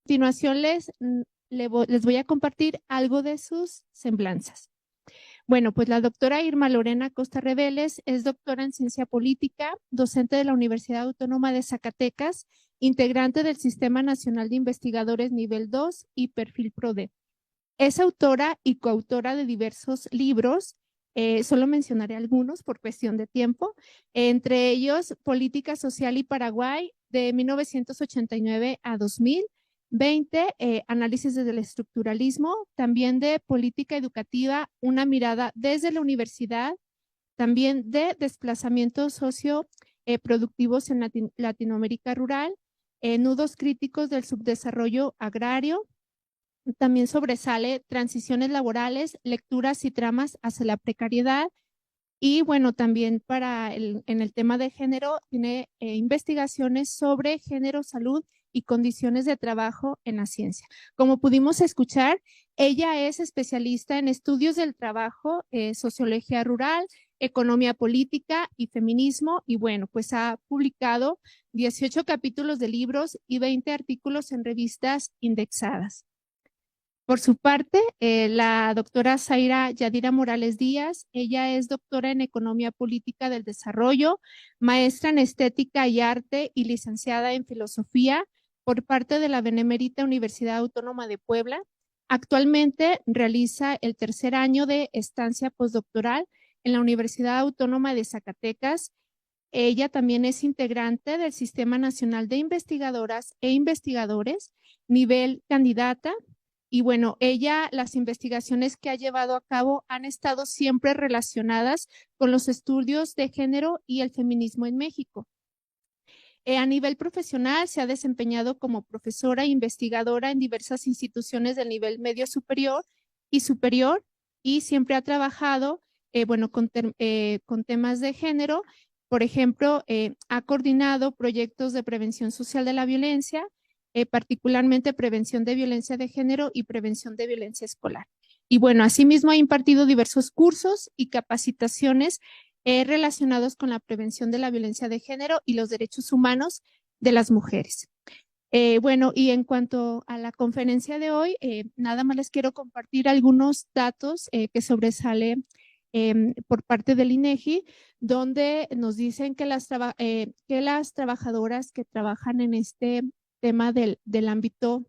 continuación les voy a compartir algo de sus semblanzas. Bueno, pues la doctora Irma Lorena Costa Reveles es doctora en Ciencia Política, docente de la Universidad Autónoma de Zacatecas, integrante del Sistema Nacional de Investigadores Nivel 2 y Perfil PRODE. Es autora y coautora de diversos libros, solo mencionaré algunos por cuestión de tiempo, entre ellos Política Social y Paraguay de 1989 a 2020, Análisis desde el estructuralismo, también de Política Educativa, una mirada desde la universidad, también de desplazamientos socioproductivos en Latinoamérica rural, nudos críticos del subdesarrollo agrario. También sobresale transiciones laborales, lecturas y tramas hacia la precariedad. Y bueno, también en el tema de género, tiene investigaciones sobre género, salud y condiciones de trabajo en la ciencia. Como pudimos escuchar, ella es especialista en estudios del trabajo, sociología rural, economía política y feminismo. Y bueno, pues ha publicado 18 capítulos de libros y 20 artículos en revistas indexadas. Por su parte, la doctora Zaira Yadira Morales Díaz, ella es doctora en Economía Política del Desarrollo, maestra en Estética y Arte y licenciada en Filosofía por parte de la Benemérita Universidad Autónoma de Puebla. Actualmente realiza el tercer año de estancia postdoctoral en la Universidad Autónoma de Zacatecas. Ella también es integrante del Sistema Nacional de Investigadoras e Investigadores, nivel candidata. Y bueno, las investigaciones que ha llevado a cabo han estado siempre relacionadas con los estudios de género y el feminismo en México. A nivel profesional se ha desempeñado como profesora e investigadora en diversas instituciones del nivel medio superior y siempre ha trabajado con temas de género. Por ejemplo, ha coordinado proyectos de prevención social de la violencia, particularmente prevención de violencia de género y prevención de violencia escolar. Y bueno, asimismo ha impartido diversos cursos y capacitaciones relacionados con la prevención de la violencia de género y los derechos humanos de las mujeres. Bueno, y en cuanto a la conferencia de hoy, nada más les quiero compartir algunos datos que sobresalen por parte del INEGI, donde nos dicen que las trabajadoras que trabajan en este tema del ámbito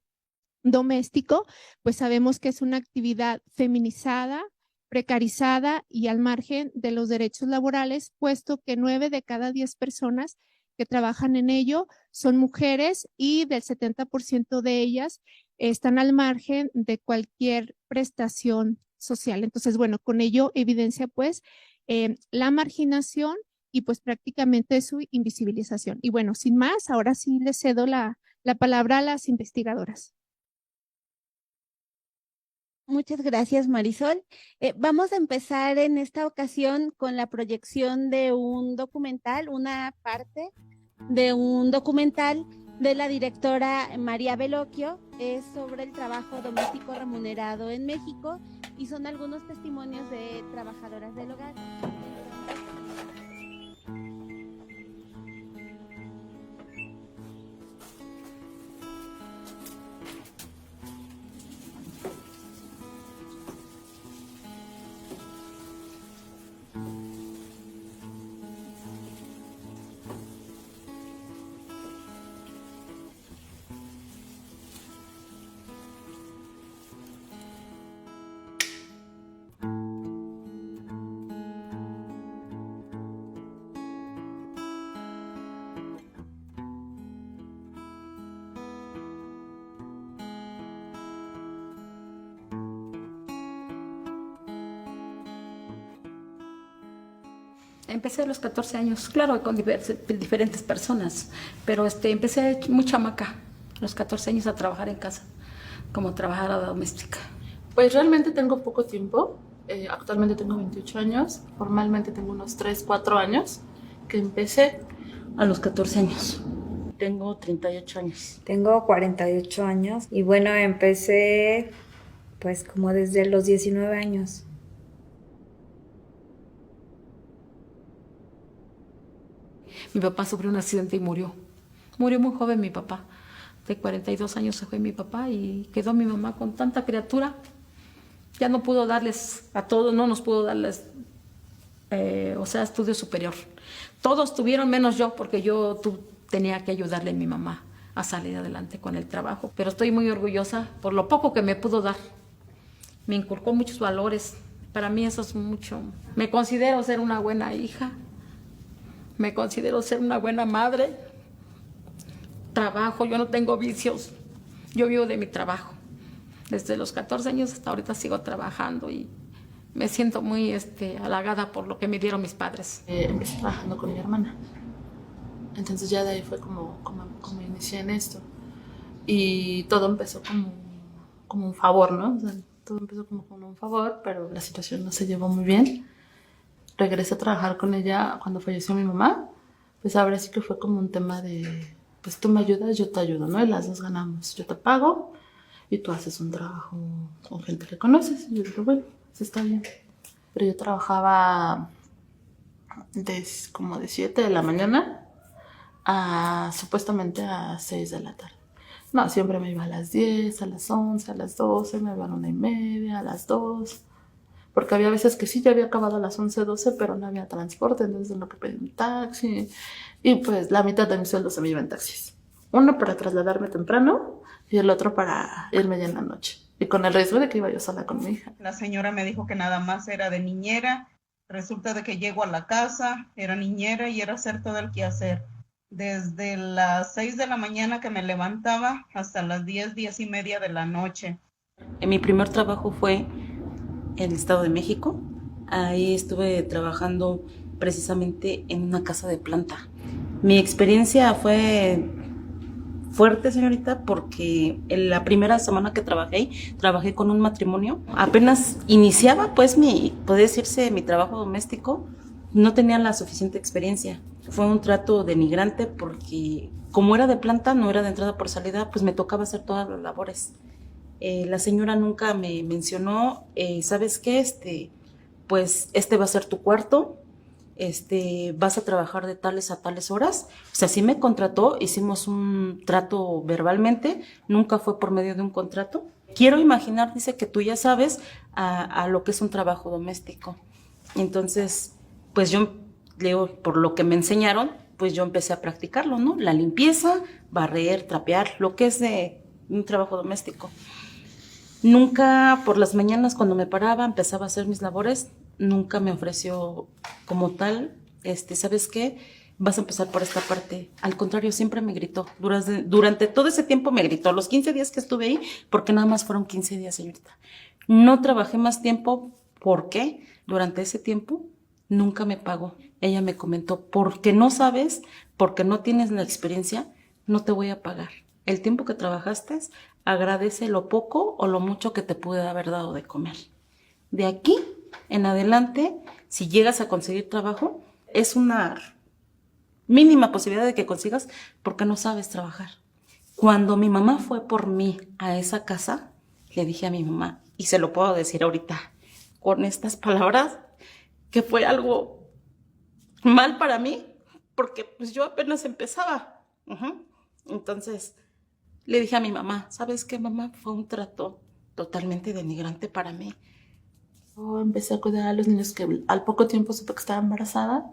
doméstico, pues sabemos que es una actividad feminizada, precarizada y al margen de los derechos laborales, puesto que 9 de cada 10 personas que trabajan en ello son mujeres y del 70% de ellas están al margen de cualquier prestación social. Entonces, bueno, con ello evidencia pues la marginación y pues prácticamente su invisibilización. Y bueno, sin más, ahora sí le cedo la palabra a las investigadoras. Muchas gracias, Marisol. Vamos a empezar en esta ocasión con la proyección de un documental, una parte de un documental de la directora María Veloquio. Es sobre el trabajo doméstico remunerado en México y son algunos testimonios de trabajadoras del hogar. Empecé a los 14 años, claro, con diferentes personas, pero empecé muy chamaca, a los 14 años a trabajar en casa, como trabajadora doméstica. Pues realmente tengo poco tiempo, actualmente tengo 28 años, formalmente tengo unos 3, 4 años que empecé. A los 14 años. Tengo 38 años. Tengo 48 años y bueno, empecé pues como desde los 19 años. Mi papá sufrió un accidente y murió. Murió muy joven mi papá. De 42 años se fue mi papá y quedó mi mamá con tanta criatura. Ya no pudo darles a todos, no nos pudo darles, estudio superior. Todos tuvieron menos yo, porque tenía que ayudarle a mi mamá a salir adelante con el trabajo. Pero estoy muy orgullosa por lo poco que me pudo dar. Me inculcó muchos valores. Para mí eso es mucho. Me considero ser una buena hija. Me considero ser una buena madre. Trabajo, yo no tengo vicios. Yo vivo de mi trabajo. Desde los 14 años hasta ahorita sigo trabajando y me siento muy halagada por lo que me dieron mis padres. Empecé trabajando con mi hermana. Entonces ya de ahí fue como inicié en esto. Y todo empezó como un favor, ¿no? O sea, todo empezó como un favor, pero la situación no se llevó muy bien. Regresé a trabajar con ella cuando falleció mi mamá. Pues ahora sí que fue como un tema de, pues tú me ayudas, yo te ayudo, ¿no? Y las dos ganamos. Yo te pago y tú haces un trabajo con gente que conoces. Y yo digo, bueno, eso está bien. Pero yo trabajaba como de 7 de la mañana supuestamente a 6 de la tarde. No, siempre me iba a las 10, a las 11, a las 12, me iba a la 1:30, a las 2. Porque había veces que sí, ya había acabado a las 11, 12, pero no había transporte, entonces en lo que pedí un taxi. Y pues la mitad de mi sueldo se me iba en taxis. Uno para trasladarme temprano y el otro para irme ya en la noche. Y con el riesgo de que iba yo sola con mi hija. La señora me dijo que nada más era de niñera. Resulta de que llego a la casa, era niñera y era hacer todo el quehacer. Desde las 6 de la mañana que me levantaba hasta las 10, 10:30 de la noche. Mi primer trabajo fue en el Estado de México. Ahí estuve trabajando precisamente en una casa de planta. Mi experiencia fue fuerte, señorita, porque en la primera semana que trabajé con un matrimonio. Apenas iniciaba, pues, puede decirse, mi trabajo doméstico. No tenía la suficiente experiencia. Fue un trato denigrante porque, como era de planta, no era de entrada por salida, pues me tocaba hacer todas las labores. La señora nunca me mencionó, ¿sabes qué? Pues va a ser tu cuarto, vas a trabajar de tales a tales horas. O sea, sí me contrató, hicimos un trato verbalmente, nunca fue por medio de un contrato. Quiero imaginar, dice, que tú ya sabes a lo que es un trabajo doméstico. Entonces, pues yo, por lo que me enseñaron, pues yo empecé a practicarlo, ¿no? La limpieza, barrer, trapear, lo que es de un trabajo doméstico. Nunca por las mañanas cuando me paraba, empezaba a hacer mis labores, nunca me ofreció como tal, ¿sabes qué? Vas a empezar por esta parte. Al contrario, siempre me gritó. Durante todo ese tiempo me gritó. Los 15 días que estuve ahí, porque nada más fueron 15 días, señorita. No trabajé más tiempo, ¿por qué? Durante ese tiempo nunca me pagó. Ella me comentó, porque no sabes, porque no tienes la experiencia, no te voy a pagar. El tiempo que trabajaste, agradece lo poco o lo mucho que te pude haber dado de comer. De aquí en adelante, si llegas a conseguir trabajo, es una mínima posibilidad de que consigas porque no sabes trabajar. Cuando mi mamá fue por mí a esa casa, le dije a mi mamá, y se lo puedo decir ahorita con estas palabras, que fue algo mal para mí, porque pues yo apenas empezaba. Entonces le dije a mi mamá, ¿sabes qué, mamá? Fue un trato totalmente denigrante para mí. Yo empecé a cuidar a los niños que al poco tiempo supe que estaba embarazada.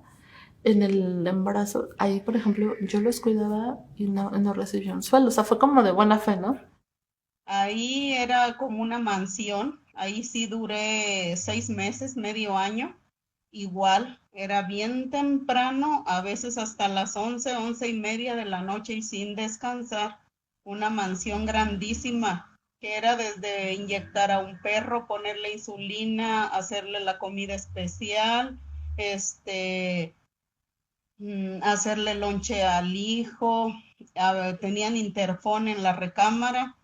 En el embarazo, ahí por ejemplo, yo los cuidaba y no recibía un sueldo. O sea, fue como de buena fe, ¿no? Ahí era como una mansión. Ahí sí duré 6 meses, medio año. Igual, era bien temprano, a veces hasta las 11, 11:30 de la noche y sin descansar. Una mansión grandísima, que era desde inyectar a un perro, ponerle insulina, hacerle la comida especial, hacerle lonche al hijo. Tenían interfón en la recámara.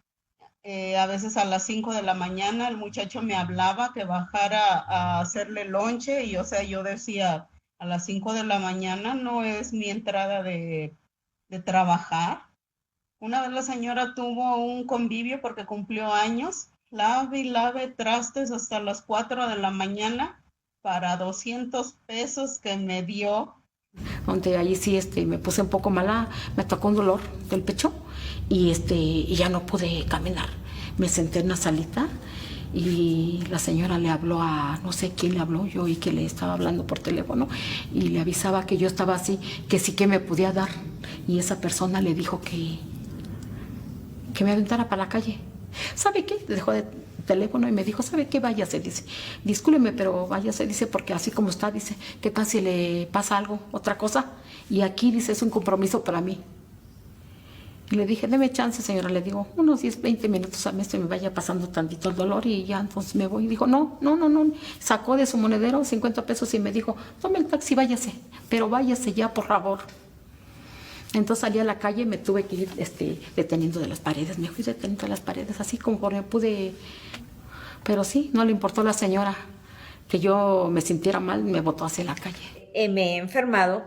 A veces a las 5 de la mañana el muchacho me hablaba que bajara a hacerle lonche y, o sea, yo decía, a las 5 de la mañana no es mi entrada de trabajar. Una vez la señora tuvo un convivio porque cumplió años, lave y lave trastes hasta las 4 de la mañana para 200 pesos que me dio. donde ahí sí me puse un poco mala, me tocó un dolor del pecho y ya no pude caminar. Me senté en una salita y la señora le habló a, no sé quién le habló, yo oí que le estaba hablando por teléfono y le avisaba que yo estaba así, que sí que me podía dar. Y esa persona le dijo que me aventara para la calle. ¿Sabe qué? Dejó de teléfono y me dijo, ¿sabe qué? Váyase, dice. Discúlpeme, pero váyase, dice, porque así como está, dice, ¿qué tal si le pasa algo, otra cosa? Y aquí, dice, es un compromiso para mí. Y le dije, deme chance, señora, le digo, unos 10, 20 minutos a mí se me vaya pasando tantito el dolor y ya entonces me voy. Y dijo, no. Sacó de su monedero 50 pesos y me dijo, tome el taxi, váyase, pero váyase ya, por favor. Entonces salí a la calle y me tuve que ir deteniendo de las paredes. Me fui deteniendo de las paredes, así conforme pude. Pero sí, no le importó a la señora que yo me sintiera mal, me botó hacia la calle. Me he enfermado,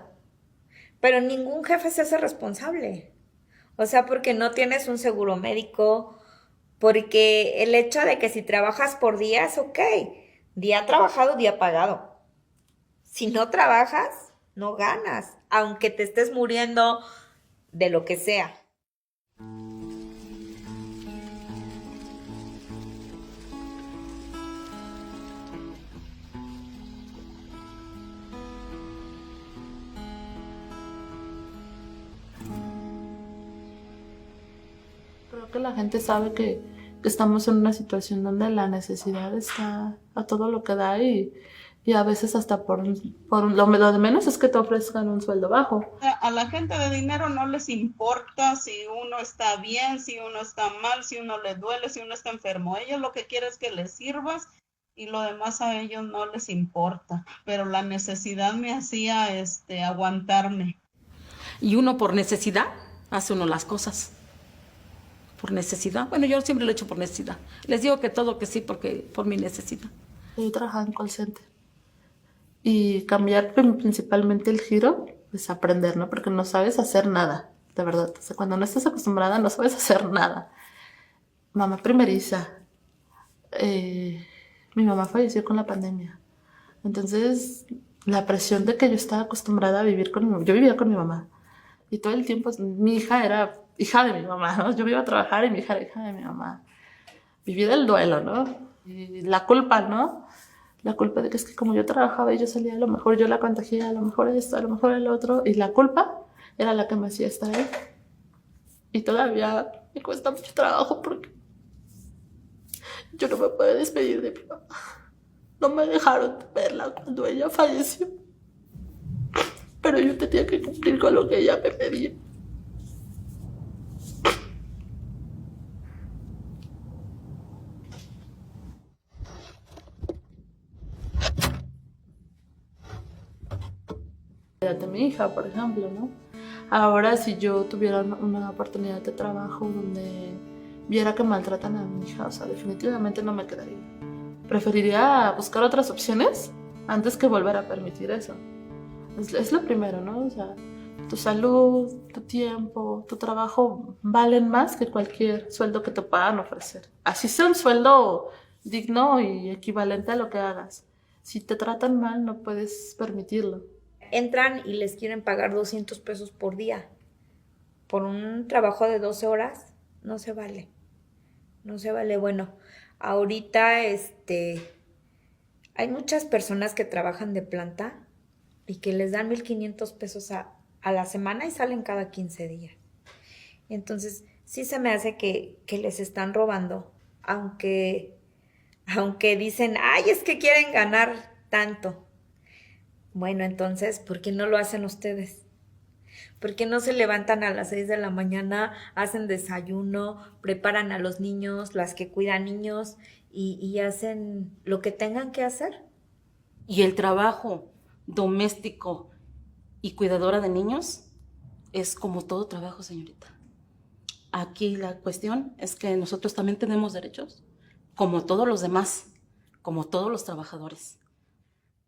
pero ningún jefe se hace responsable. O sea, porque no tienes un seguro médico, porque el hecho de que si trabajas por días, ok, día trabajado, día pagado. Si no trabajas, no ganas, aunque te estés muriendo de lo que sea. Creo que la gente sabe que estamos en una situación donde la necesidad está a todo lo que da y a veces hasta por lo de menos es que te ofrezcan un sueldo bajo. A la gente de dinero no les importa si uno está bien, si uno está mal, si uno le duele, si uno está enfermo. Ellos lo que quieren es que les sirvas y lo demás a ellos no les importa. Pero la necesidad me hacía aguantarme. Y uno por necesidad hace uno las cosas. Por necesidad. Bueno, yo siempre lo he hecho por necesidad. Les digo que todo que sí, porque por mi necesidad. Yo trabajaba en call center. Y cambiar principalmente el giro, pues aprender, ¿no? Porque no sabes hacer nada, de verdad. O sea, cuando no estás acostumbrada, no sabes hacer nada. Mamá primeriza. Mi mamá falleció con la pandemia. Entonces, la presión de que yo estaba acostumbrada a vivir yo vivía con mi mamá. Y todo el tiempo, mi hija era hija de mi mamá, ¿no? Yo iba a trabajar y mi hija era hija de mi mamá. Viví del duelo, ¿no? Y la culpa, ¿no? La culpa de que es que como yo trabajaba y yo salía, a lo mejor yo la contagié, a lo mejor esto, a lo mejor el otro. Y la culpa era la que me hacía estar ahí. Y todavía me cuesta mucho trabajo porque yo no me puedo despedir de mi mamá. No me dejaron verla cuando ella falleció. Pero yo tenía que cumplir con lo que ella me pedía. De mi hija, por ejemplo, ¿no? Ahora, si yo tuviera una oportunidad de trabajo donde viera que maltratan a mi hija, o sea, definitivamente no me quedaría. Preferiría buscar otras opciones antes que volver a permitir eso. Es lo primero, ¿no? O sea, tu salud, tu tiempo, tu trabajo valen más que cualquier sueldo que te puedan ofrecer. Así sea un sueldo digno y equivalente a lo que hagas. Si te tratan mal, no puedes permitirlo. Entran y les quieren pagar 200 pesos por día. Por un trabajo de 12 horas, no se vale. No se vale. Bueno, ahorita hay muchas personas que trabajan de planta y que les dan 1,500 pesos a la semana y salen cada 15 días. Entonces, sí se me hace que les están robando, aunque dicen, ay, es que quieren ganar tanto. Bueno, entonces, ¿por qué no lo hacen ustedes? ¿Por qué no se levantan a las 6 de la mañana, hacen desayuno, preparan a los niños, las que cuidan niños y hacen lo que tengan que hacer? Y el trabajo doméstico y cuidadora de niños es como todo trabajo, señorita. Aquí la cuestión es que nosotros también tenemos derechos, como todos los demás, como todos los trabajadores.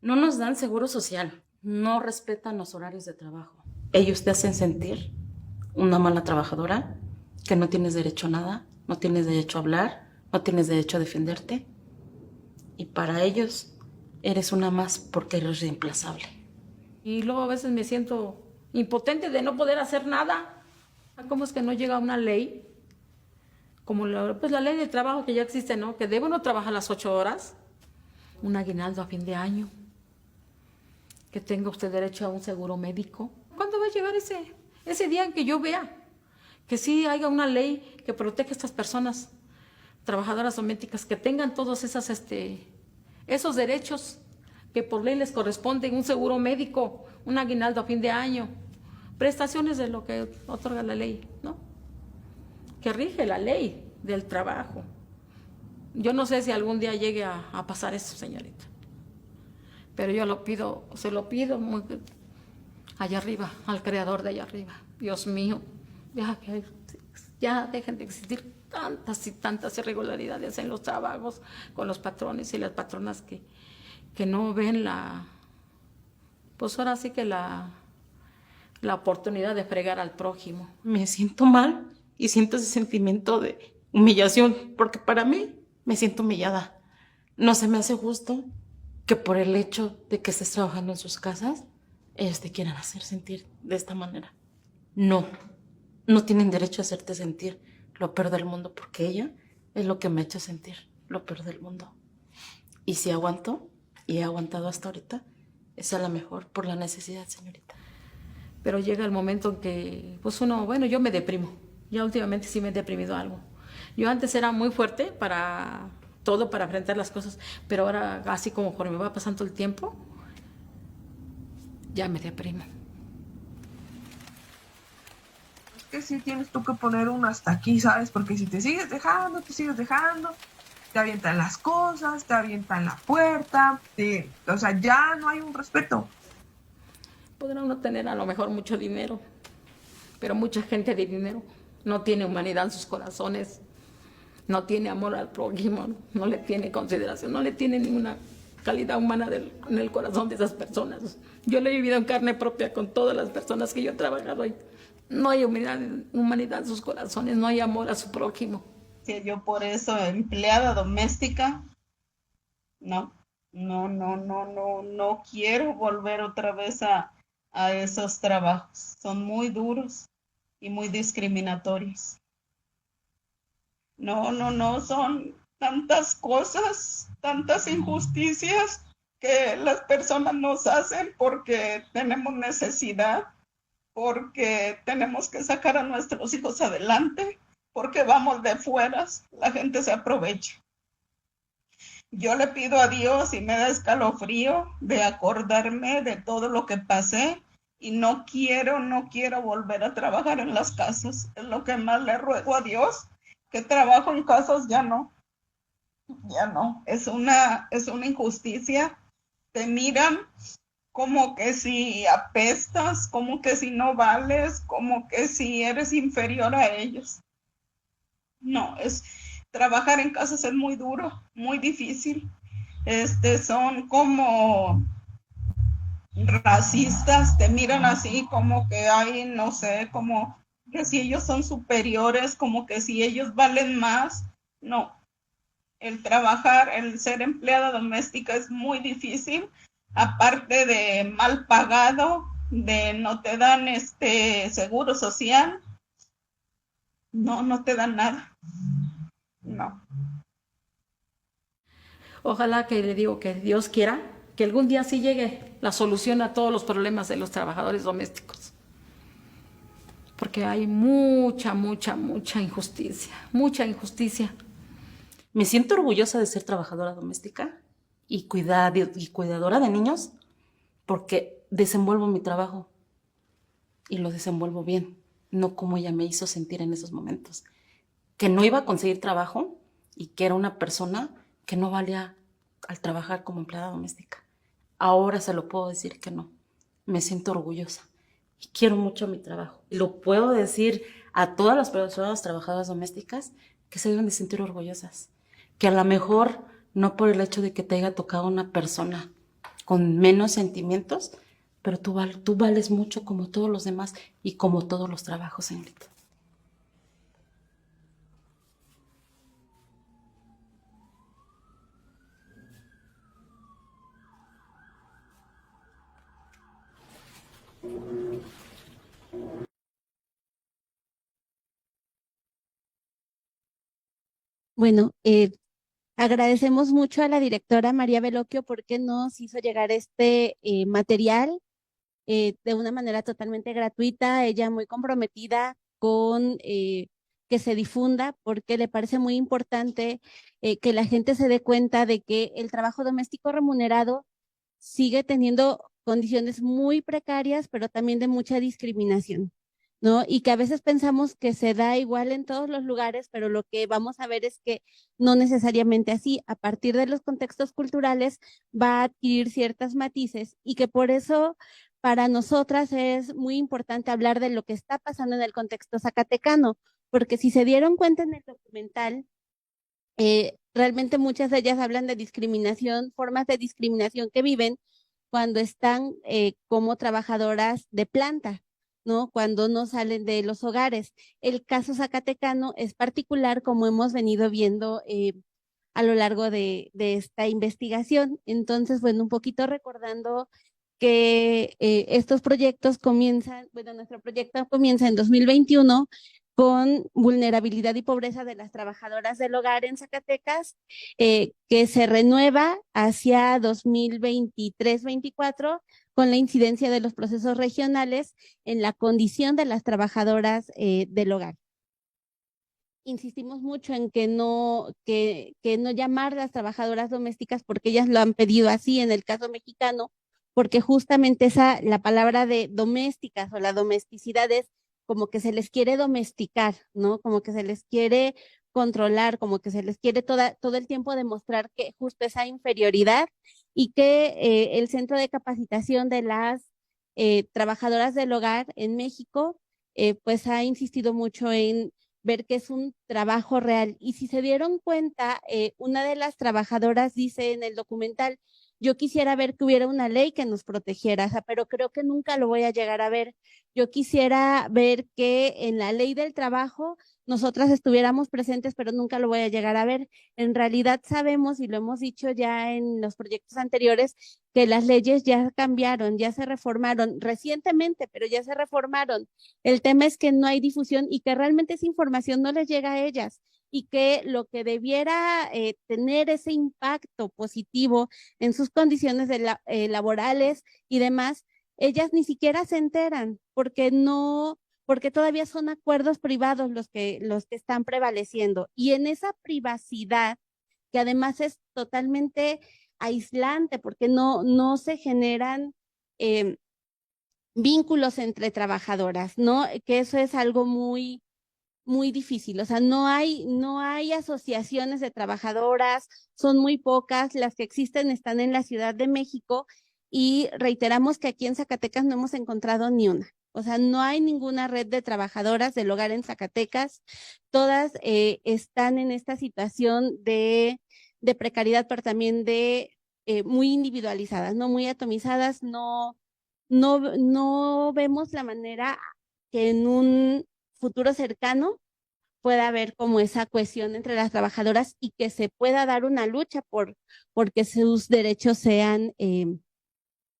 No nos dan seguro social, no respetan los horarios de trabajo. Ellos te hacen sentir una mala trabajadora, que no tienes derecho a nada, no tienes derecho a hablar, no tienes derecho a defenderte. Y para ellos eres una más porque eres reemplazable. Y luego a veces me siento impotente de no poder hacer nada. ¿Cómo es que no llega una ley? Como pues la ley de trabajo que ya existe, ¿no? Que debe uno trabajar las 8 horas, un aguinaldo a fin de año, que tenga usted derecho a un seguro médico. ¿Cuándo va a llegar ese día en que yo vea que sí haya una ley que proteja a estas personas, trabajadoras domésticas, que tengan todos esos derechos que por ley les corresponden, un seguro médico, un aguinaldo a fin de año, prestaciones de lo que otorga la ley, ¿no? Que rige la ley del trabajo. Yo no sé si algún día llegue a pasar eso, señorita, pero yo se lo pido allá arriba, al creador de allá arriba. Dios mío, ya dejen de existir tantas y tantas irregularidades en los trabajos con los patrones y las patronas que no ven pues ahora sí que la oportunidad de fregar al prójimo. Me siento mal y siento ese sentimiento de humillación, porque para mí me siento humillada. No se me hace justo que por el hecho de que estés trabajando en sus casas, ellos te quieran hacer sentir de esta manera. No tienen derecho a hacerte sentir lo peor del mundo, porque ella es lo que me ha hecho sentir lo peor del mundo. Y si aguanto, y he aguantado hasta ahorita, es a lo mejor por la necesidad, señorita. Pero llega el momento en que, pues yo me deprimo. Ya últimamente sí me he deprimido algo. Yo antes era muy fuerte para todo, para enfrentar las cosas, pero ahora, así como por me va pasando el tiempo, ya me deprimo. Es que sí tienes tú que poner un hasta aquí, ¿sabes? Porque si te sigues dejando, te avientan las cosas, te avientan la puerta, o sea, ya no hay un respeto. Podrá uno tener a lo mejor mucho dinero, pero mucha gente de dinero no tiene humanidad en sus corazones, no tiene amor al prójimo, no le tiene consideración, no le tiene ninguna calidad humana en el corazón de esas personas. Yo lo he vivido en carne propia con todas las personas que yo he trabajado ahí. No hay humanidad en sus corazones, no hay amor a su prójimo. Sí, yo por eso, empleada doméstica, no quiero volver otra vez a esos trabajos. Son muy duros y muy discriminatorios. No, son tantas cosas, tantas injusticias que las personas nos hacen porque tenemos necesidad, porque tenemos que sacar a nuestros hijos adelante, porque vamos de fueras, la gente se aprovecha. Yo le pido a Dios y me da escalofrío de acordarme de todo lo que pasé y no quiero volver a trabajar en las casas. Es lo que más le ruego a Dios, que trabajo en casas ya no. Es una injusticia. Te miran como que si apestas, como que si no vales, como que si eres inferior a ellos. No, trabajar en casas es muy duro, muy difícil. Son como racistas, te miran así como que hay, no sé, como que si ellos son superiores, como que si ellos valen más. No, el ser empleada doméstica es muy difícil, aparte de mal pagado, de no te dan seguro social, no te dan nada. No. Ojalá que le digo que Dios quiera que algún día sí llegue la solución a todos los problemas de los trabajadores domésticos. Porque hay mucha injusticia, mucha injusticia. Me siento orgullosa de ser trabajadora doméstica y cuidadora de niños porque desenvuelvo mi trabajo y lo desenvuelvo bien, no como ella me hizo sentir en esos momentos. Que no iba a conseguir trabajo y que era una persona que no valía al trabajar como empleada doméstica. Ahora se lo puedo decir que no. Me siento orgullosa y quiero mucho mi trabajo. Y lo puedo decir a todas las personas trabajadoras domésticas que se deben de sentir orgullosas. Que a lo mejor no por el hecho de que te haya tocado una persona con menos sentimientos, pero tú vales mucho como todos los demás y como todos los trabajos, señorita. Bueno, agradecemos mucho a la directora María Veloquio porque nos hizo llegar este material de una manera totalmente gratuita, ella muy comprometida con que se difunda porque le parece muy importante que la gente se dé cuenta de que el trabajo doméstico remunerado sigue teniendo condiciones muy precarias, pero también de mucha discriminación, ¿no? Y que a veces pensamos que se da igual en todos los lugares, pero lo que vamos a ver es que no necesariamente así. A partir de los contextos culturales va a adquirir ciertos matices y que por eso para nosotras es muy importante hablar de lo que está pasando en el contexto zacatecano, porque si se dieron cuenta en el documental, realmente muchas de ellas hablan de discriminación, formas de discriminación que viven cuando están como trabajadoras de planta, ¿no? Cuando no salen de los hogares. El caso zacatecano es particular, como hemos venido viendo a lo largo de esta investigación. Entonces, bueno, un poquito recordando que estos proyectos comienzan, bueno, nuestro proyecto comienza en 2021 con vulnerabilidad y pobreza de las trabajadoras del hogar en Zacatecas, que se renueva hacia 2023-24 con la incidencia de los procesos regionales en la condición de las trabajadoras del hogar. Insistimos mucho en que no llamar las trabajadoras domésticas porque ellas lo han pedido así en el caso mexicano, porque justamente la palabra de domésticas o la domesticidad es como que se les quiere domesticar, ¿no? Como que se les quiere controlar, como que se les quiere todo el tiempo demostrar que justo esa inferioridad y que el centro de capacitación de las trabajadoras del hogar en México, pues ha insistido mucho en ver que es un trabajo real. Y si se dieron cuenta, una de las trabajadoras dice en el documental, yo quisiera ver que hubiera una ley que nos protegiera, o sea, pero creo que nunca lo voy a llegar a ver. Yo quisiera ver que en la ley del trabajo nosotras estuviéramos presentes, pero nunca lo voy a llegar a ver. En realidad sabemos, y lo hemos dicho ya en los proyectos anteriores, que las leyes ya cambiaron, ya se reformaron recientemente, pero ya se reformaron. El tema es que no hay difusión y que realmente esa información no les llega a ellas y que lo que debiera tener ese impacto positivo en sus condiciones laborales y demás, ellas ni siquiera se enteran porque todavía son acuerdos privados los que están prevaleciendo. Y en esa privacidad, que además es totalmente aislante porque no se generan vínculos entre trabajadoras, ¿no? Que eso es algo muy, muy difícil. O sea, no hay asociaciones de trabajadoras, son muy pocas, las que existen están en la Ciudad de México y reiteramos que aquí en Zacatecas no hemos encontrado ni una. O sea, no hay ninguna red de trabajadoras del hogar en Zacatecas. Todas están en esta situación de precariedad, pero también de muy individualizadas, no muy atomizadas. No vemos la manera que en un futuro cercano pueda haber como esa cohesión entre las trabajadoras y que se pueda dar una lucha porque sus derechos sean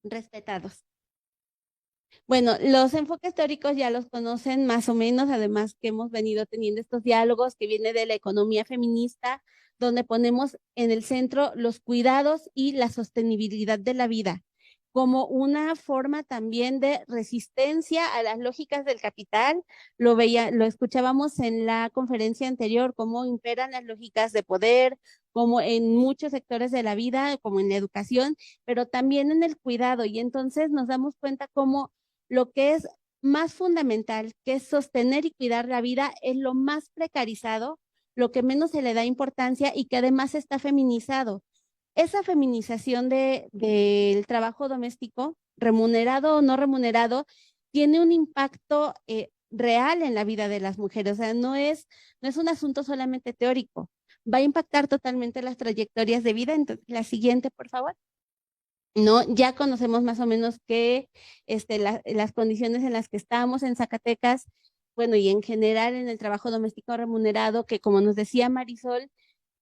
respetados. Bueno, los enfoques teóricos ya los conocen más o menos, además que hemos venido teniendo estos diálogos que viene de la economía feminista, donde ponemos en el centro los cuidados y la sostenibilidad de la vida como una forma también de resistencia a las lógicas del capital. Lo escuchábamos en la conferencia anterior, cómo imperan las lógicas de poder, como en muchos sectores de la vida, como en la educación, pero también en el cuidado. Y entonces nos damos cuenta cómo lo que es más fundamental, que es sostener y cuidar la vida, es lo más precarizado, lo que menos se le da importancia y que además está feminizado. Esa feminización del trabajo doméstico, remunerado o no remunerado, tiene un impacto real en la vida de las mujeres. O sea, no es un asunto solamente teórico. Va a impactar totalmente las trayectorias de vida. Entonces, la siguiente, por favor. ¿No? Ya conocemos más o menos que las condiciones en las que estamos en Zacatecas, bueno, y en general en el trabajo doméstico remunerado, que como nos decía Marisol,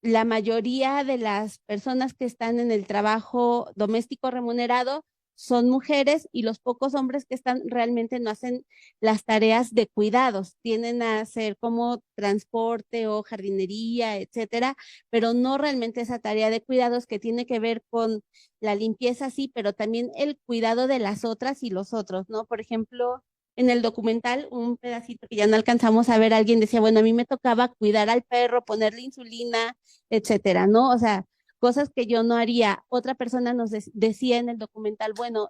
la mayoría de las personas que están en el trabajo doméstico remunerado son mujeres y los pocos hombres que están realmente no hacen las tareas de cuidados, tienden a hacer como transporte o jardinería, etcétera, pero no realmente esa tarea de cuidados que tiene que ver con la limpieza, sí, pero también el cuidado de las otras y los otros, ¿no? Por ejemplo, en el documental, un pedacito que ya no alcanzamos a ver, alguien decía, bueno, a mí me tocaba cuidar al perro, ponerle insulina, etcétera, ¿no? O sea, cosas que yo no haría. Otra persona nos decía en el documental, bueno,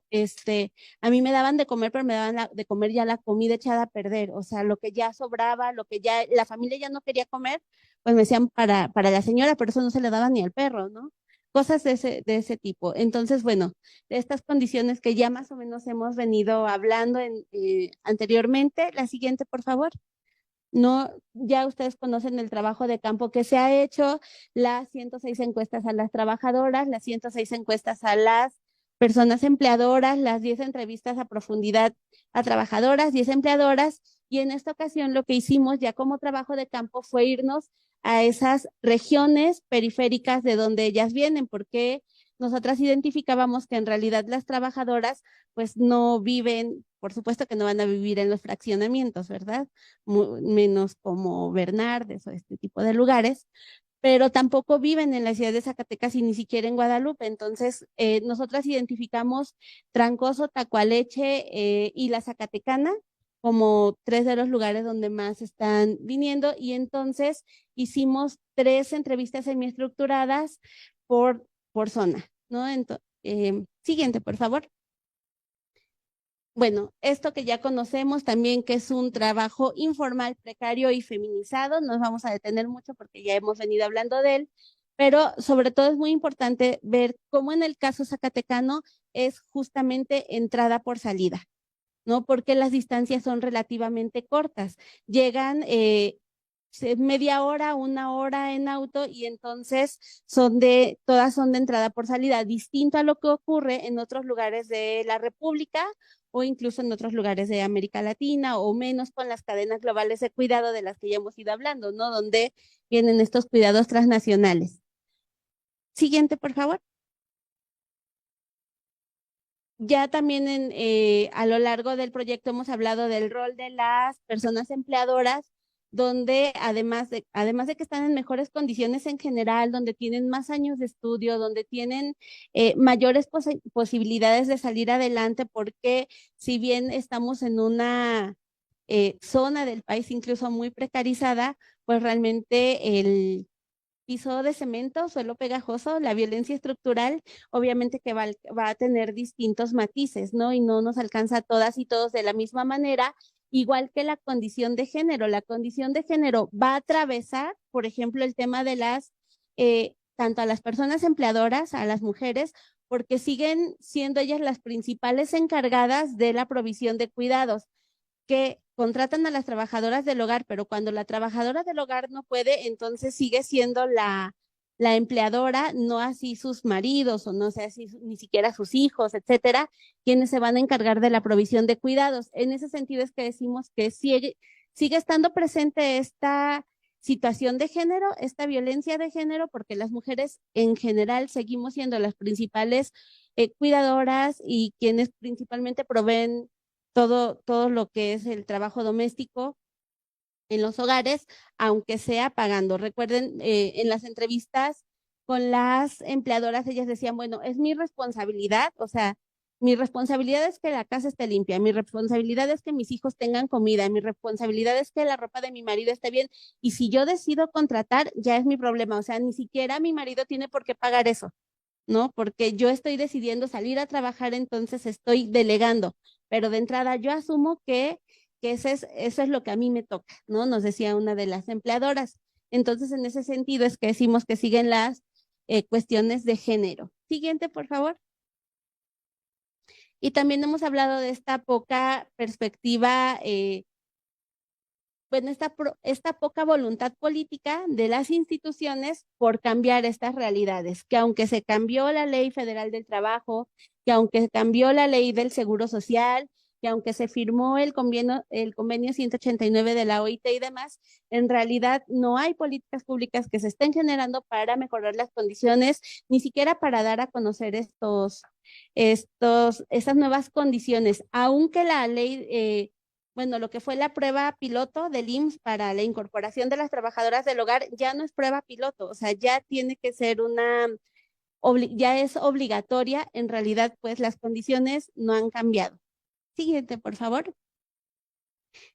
a mí me daban de comer, pero me daban de comer ya la comida echada a perder, o sea, lo que ya sobraba, lo que ya la familia ya no quería comer, pues me decían para la señora, pero eso no se le daba ni al perro, ¿no? Cosas de ese tipo. Entonces, bueno, de estas condiciones que ya más o menos hemos venido hablando anteriormente. La siguiente, por favor. No, ya ustedes conocen el trabajo de campo que se ha hecho, las 106 encuestas a las trabajadoras, las 106 encuestas a las personas empleadoras, las 10 entrevistas a profundidad a trabajadoras, 10 empleadoras, y en esta ocasión lo que hicimos ya como trabajo de campo fue irnos a esas regiones periféricas de donde ellas vienen, porque nosotras identificábamos que en realidad las trabajadoras pues no viven, por supuesto que no van a vivir en los fraccionamientos, ¿verdad? Menos como Bernardes o este tipo de lugares, pero tampoco viven en la ciudad de Zacatecas y ni siquiera en Guadalupe. Entonces, nosotras identificamos Trancoso, Tacualeche y La Zacatecana como 3 de los lugares donde más están viniendo, y entonces hicimos 3 entrevistas semiestructuradas por zona, ¿no? Siguiente, por favor. Bueno, esto que ya conocemos también, que es un trabajo informal, precario y feminizado, nos vamos a detener mucho porque ya hemos venido hablando de él, pero sobre todo es muy importante ver cómo en el caso zacatecano es justamente entrada por salida, ¿no? Porque las distancias son relativamente cortas. Llegan media hora, 1 hora en auto, y entonces todas son de entrada por salida, distinto a lo que ocurre en otros lugares de la República o incluso en otros lugares de América Latina, o menos con las cadenas globales de cuidado de las que ya hemos ido hablando, ¿no? Donde vienen estos cuidados transnacionales. Siguiente, por favor. Ya también a lo largo del proyecto hemos hablado del rol de las personas empleadoras, donde además de que están en mejores condiciones en general, donde tienen más años de estudio, donde tienen mayores posibilidades de salir adelante, porque si bien estamos en una zona del país incluso muy precarizada, pues realmente el piso de cemento, suelo pegajoso, la violencia estructural, obviamente que va a tener distintos matices, ¿no? Y no nos alcanza a todas y todos de la misma manera, igual que la condición de género. La condición de género va a atravesar, por ejemplo, el tema de tanto a las personas empleadoras, a las mujeres, porque siguen siendo ellas las principales encargadas de la provisión de cuidados, que contratan a las trabajadoras del hogar, pero cuando la trabajadora del hogar no puede, entonces sigue siendo la empleadora, no así sus maridos o no sé así ni siquiera sus hijos, etcétera, quienes se van a encargar de la provisión de cuidados. En ese sentido es que decimos que sigue estando presente esta situación de género, esta violencia de género, porque las mujeres en general seguimos siendo las principales cuidadoras y quienes principalmente proveen todo lo que es el trabajo doméstico en los hogares, aunque sea pagando. Recuerden, en las entrevistas con las empleadoras, ellas decían, bueno, es mi responsabilidad, o sea, mi responsabilidad es que la casa esté limpia, mi responsabilidad es que mis hijos tengan comida, mi responsabilidad es que la ropa de mi marido esté bien, y si yo decido contratar, ya es mi problema, o sea, ni siquiera mi marido tiene por qué pagar eso, ¿no? Porque yo estoy decidiendo salir a trabajar, entonces estoy delegando, pero de entrada yo asumo que eso es lo que a mí me toca, ¿no? Nos decía una de las empleadoras. Entonces, en ese sentido es que decimos que siguen las cuestiones de género. Siguiente, por favor. Y también hemos hablado de esta poca perspectiva, bueno, esta poca voluntad política de las instituciones por cambiar estas realidades, que aunque se cambió la Ley Federal del Trabajo, que aunque cambió la Ley del Seguro Social, que aunque se firmó el convenio 189 de la OIT y demás, en realidad no hay políticas públicas que se estén generando para mejorar las condiciones, ni siquiera para dar a conocer estas nuevas condiciones, aunque la ley, bueno, lo que fue la prueba piloto del IMSS para la incorporación de las trabajadoras del hogar ya no es prueba piloto, o sea, ya tiene que ser ya es obligatoria, en realidad pues las condiciones no han cambiado. Siguiente, por favor.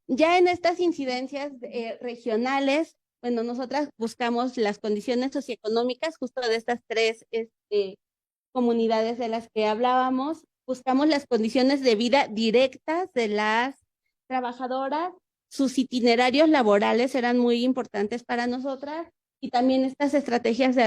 Ya en estas incidencias regionales, bueno, nosotras buscamos las condiciones socioeconómicas justo de estas tres comunidades de las que hablábamos, buscamos las condiciones de vida directas de las trabajadoras, sus itinerarios laborales eran muy importantes para nosotras, y también estas estrategias de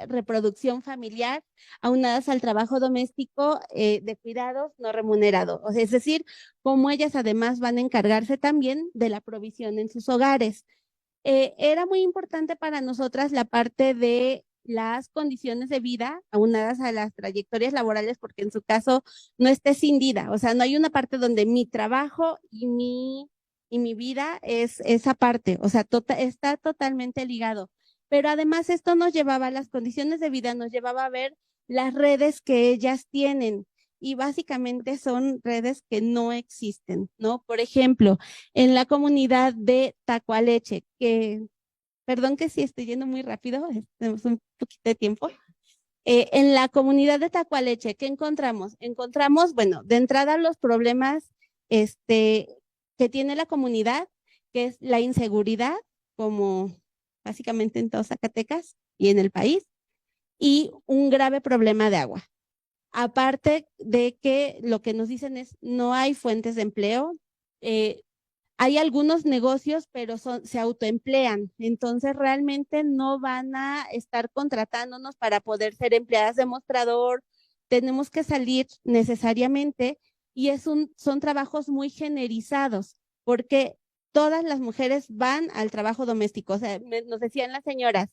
reproducción familiar aunadas al trabajo doméstico de cuidados no remunerados, o sea, es decir, cómo ellas además van a encargarse también de la provisión en sus hogares. Era muy importante para nosotras la parte de las condiciones de vida aunadas a las trayectorias laborales, porque en su caso no está escindida, o sea, no hay una parte donde mi trabajo y mi vida es esa parte, o sea, está totalmente ligado. Pero además esto nos llevaba, las condiciones de vida nos llevaba a ver las redes que ellas tienen, y básicamente son redes que no existen, ¿no? Por ejemplo, en la comunidad de Tacualeche, que, perdón que sí estoy yendo muy rápido, tenemos un poquito de tiempo. En la comunidad de Tacualeche, ¿qué encontramos? Encontramos, bueno, de entrada los problemas que tiene la comunidad, que es la inseguridad, como básicamente en todo Zacatecas y en el país, y un grave problema de agua. Aparte de que lo que nos dicen es no hay fuentes de empleo, hay algunos negocios, pero se autoemplean, entonces realmente no van a estar contratándonos para poder ser empleadas de mostrador, tenemos que salir necesariamente, y son trabajos muy generizados, porque todas las mujeres van al trabajo doméstico, o sea, nos decían las señoras,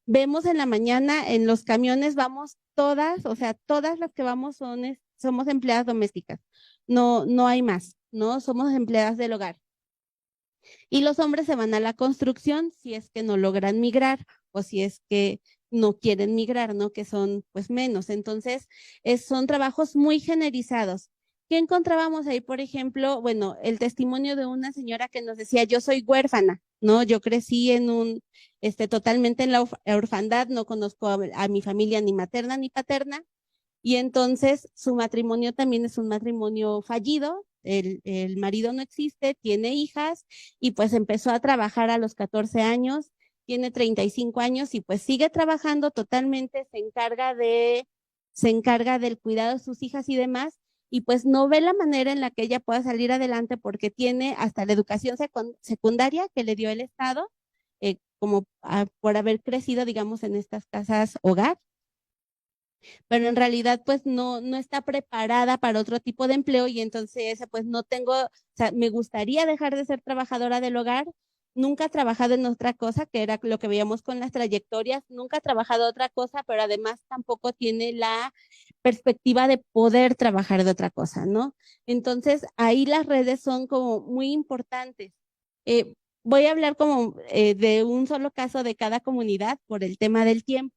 vemos en la mañana en los camiones, vamos todas, o sea, todas las que vamos somos empleadas domésticas, no hay más, ¿no? Somos empleadas del hogar. Y los hombres se van a la construcción si es que no logran migrar o si es que no quieren migrar, ¿no? Que son pues menos. Entonces, son trabajos muy generizados. ¿Qué encontrábamos ahí? Por ejemplo, bueno, el testimonio de una señora que nos decía, yo soy huérfana, ¿no? Yo crecí totalmente en la orfandad, no conozco a mi familia ni materna ni paterna, y entonces su matrimonio también es un matrimonio fallido, el marido no existe, tiene hijas, y pues empezó a trabajar a los 14 años, tiene 35 años y pues sigue trabajando totalmente, se encarga del cuidado de sus hijas y demás, y pues no ve la manera en la que ella pueda salir adelante porque tiene hasta la educación secundaria que le dio el Estado, por haber crecido, digamos, en estas casas hogar, pero en realidad pues no está preparada para otro tipo de empleo, y entonces pues no tengo, o sea, me gustaría dejar de ser trabajadora del hogar, nunca he trabajado en otra cosa, que era lo que veíamos con las trayectorias, nunca he trabajado otra cosa, pero además tampoco tiene la perspectiva de poder trabajar de otra cosa, ¿no? Entonces ahí las redes son como muy importantes. Voy a hablar como de un solo caso de cada comunidad por el tema del tiempo.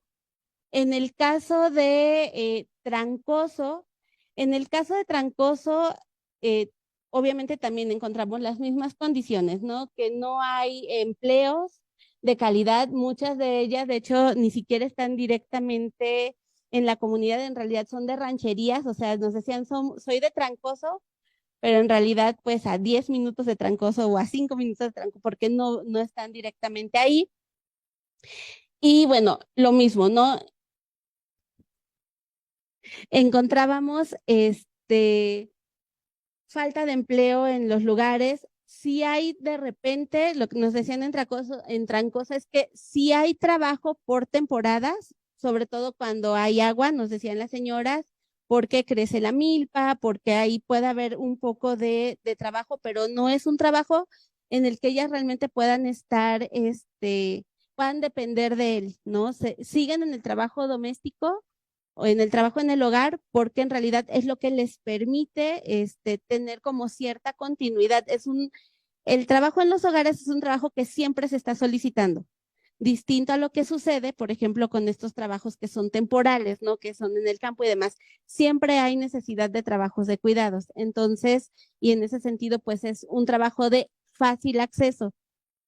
En el caso de Trancoso, obviamente también encontramos las mismas condiciones, ¿no? Que no hay empleos de calidad, muchas de ellas, de hecho, ni siquiera están directamente en la comunidad, en realidad son de rancherías, o sea, nos decían, soy de Trancoso, pero en realidad, pues a 10 minutos de Trancoso o a 5 minutos de Trancoso, porque no están directamente ahí. Y bueno, lo mismo, ¿no? Encontrábamos falta de empleo en los lugares. Sí hay de repente, lo que nos decían en Trancoso es que sí hay trabajo por temporadas, sobre todo cuando hay agua, nos decían las señoras, porque crece la milpa, porque ahí puede haber un poco de trabajo, pero no es un trabajo en el que ellas realmente puedan estar, puedan depender de él, ¿no? Siguen en el trabajo doméstico, o en el trabajo en el hogar, porque en realidad es lo que les permite tener como cierta continuidad. El trabajo en los hogares es un trabajo que siempre se está solicitando, distinto a lo que sucede, por ejemplo, con estos trabajos que son temporales, ¿no? Que son en el campo y demás. Siempre hay necesidad de trabajos de cuidados. Entonces, y en ese sentido, pues es un trabajo de fácil acceso.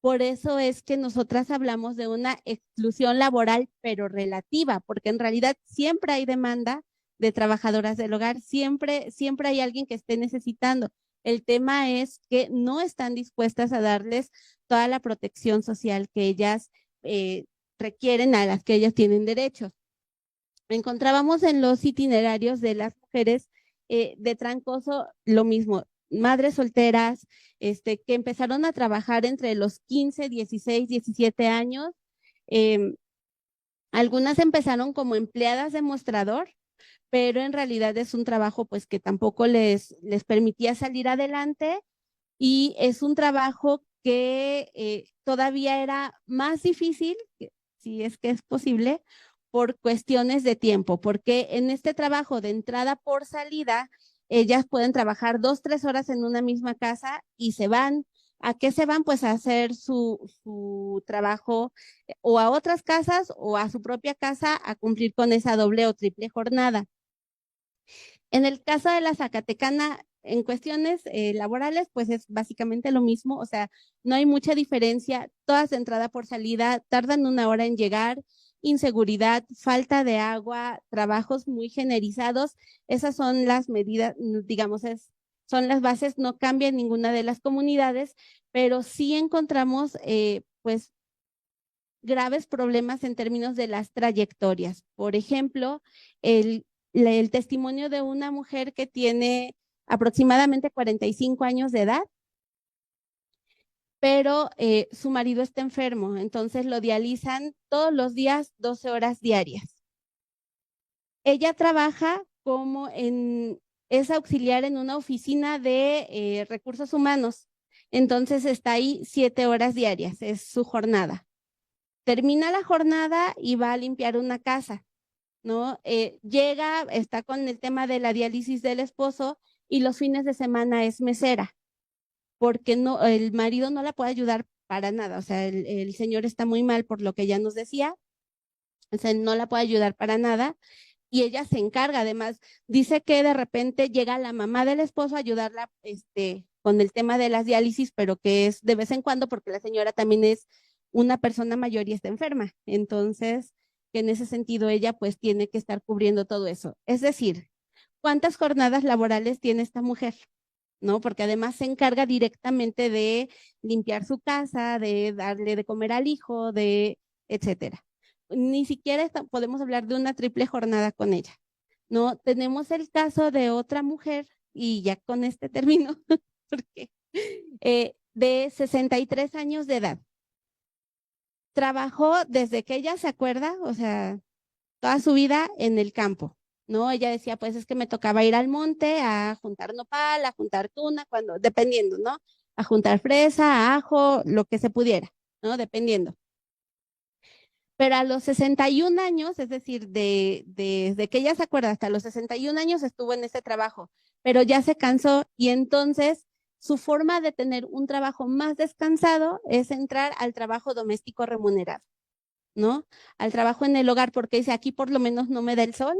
Por eso es que nosotras hablamos de una exclusión laboral, pero relativa, porque en realidad siempre hay demanda de trabajadoras del hogar, siempre hay alguien que esté necesitando. El tema es que no están dispuestas a darles toda la protección social que ellas requieren, a las que ellas tienen derecho. Encontrábamos en los itinerarios de las mujeres de Trancoso lo mismo, madres solteras, que empezaron a trabajar entre los 15, 16, 17 años. Algunas empezaron como empleadas de mostrador, pero en realidad es un trabajo pues que tampoco les permitía salir adelante, y es un trabajo que todavía era más difícil, si es que es posible, por cuestiones de tiempo, porque en este trabajo de entrada por salida, ellas pueden trabajar 2, 3 horas en una misma casa y se van. ¿A qué se van? Pues a hacer su trabajo o a otras casas o a su propia casa a cumplir con esa doble o triple jornada. En el caso de la Zacatecana, en cuestiones laborales, pues es básicamente lo mismo, o sea, no hay mucha diferencia, todas de entrada por salida, tardan 1 hora en llegar, inseguridad, falta de agua, trabajos muy generizados, esas son las medidas, digamos, son las bases, no cambia en ninguna de las comunidades, pero sí encontramos, pues, graves problemas en términos de las trayectorias. Por ejemplo, el testimonio de una mujer que tiene aproximadamente 45 años de edad, pero su marido está enfermo, entonces lo dializan todos los días 12 horas diarias. Ella trabaja es auxiliar en una oficina de recursos humanos, entonces está ahí 7 horas diarias, es su jornada. Termina la jornada y va a limpiar una casa, ¿no? Llega, está con el tema de la diálisis del esposo y los fines de semana es mesera, porque el marido no la puede ayudar para nada, o sea, el señor está muy mal por lo que ella nos decía, o sea, no la puede ayudar para nada y ella se encarga. Además, dice que de repente llega la mamá del esposo a ayudarla con el tema de las diálisis, pero que es de vez en cuando porque la señora también es una persona mayor y está enferma. Entonces, que en ese sentido ella pues tiene que estar cubriendo todo eso. Es decir, ¿cuántas jornadas laborales tiene esta mujer? ¿No? Porque además se encarga directamente de limpiar su casa, de darle de comer al hijo, etcétera. Ni siquiera podemos hablar de una triple jornada con ella, ¿no? Tenemos el caso de otra mujer, y ya con este término, porque de 63 años de edad. Trabajó desde que ella se acuerda, o sea, toda su vida en el campo, ¿no? Ella decía, pues es que me tocaba ir al monte a juntar nopal, a juntar tuna, dependiendo, ¿no? A juntar fresa, ajo, lo que se pudiera, ¿no? Dependiendo. Pero a los 61 años, es decir, desde que ella se acuerda hasta los 61 años estuvo en ese trabajo, pero ya se cansó y entonces su forma de tener un trabajo más descansado es entrar al trabajo doméstico remunerado, ¿no? Al trabajo en el hogar, porque dice, aquí por lo menos no me da el sol,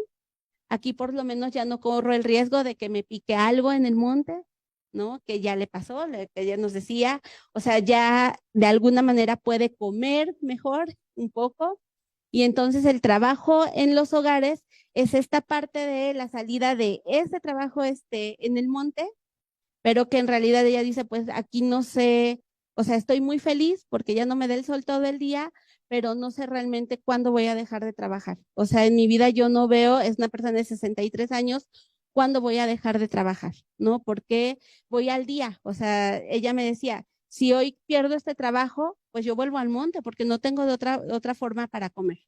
aquí por lo menos ya no corro el riesgo de que me pique algo en el monte, ¿no? Que ya le pasó, que ya nos decía, o sea, ya de alguna manera puede comer mejor un poco, y entonces el trabajo en los hogares es esta parte de la salida de ese trabajo en el monte, pero que en realidad ella dice, pues aquí no sé, o sea, estoy muy feliz porque ya no me da el sol todo el día, pero no sé realmente cuándo voy a dejar de trabajar. O sea, en mi vida yo no veo, es una persona de 63 años, cuándo voy a dejar de trabajar, ¿no? Porque voy al día. O sea, ella me decía, si hoy pierdo este trabajo, pues yo vuelvo al monte porque no tengo de otra forma para comer,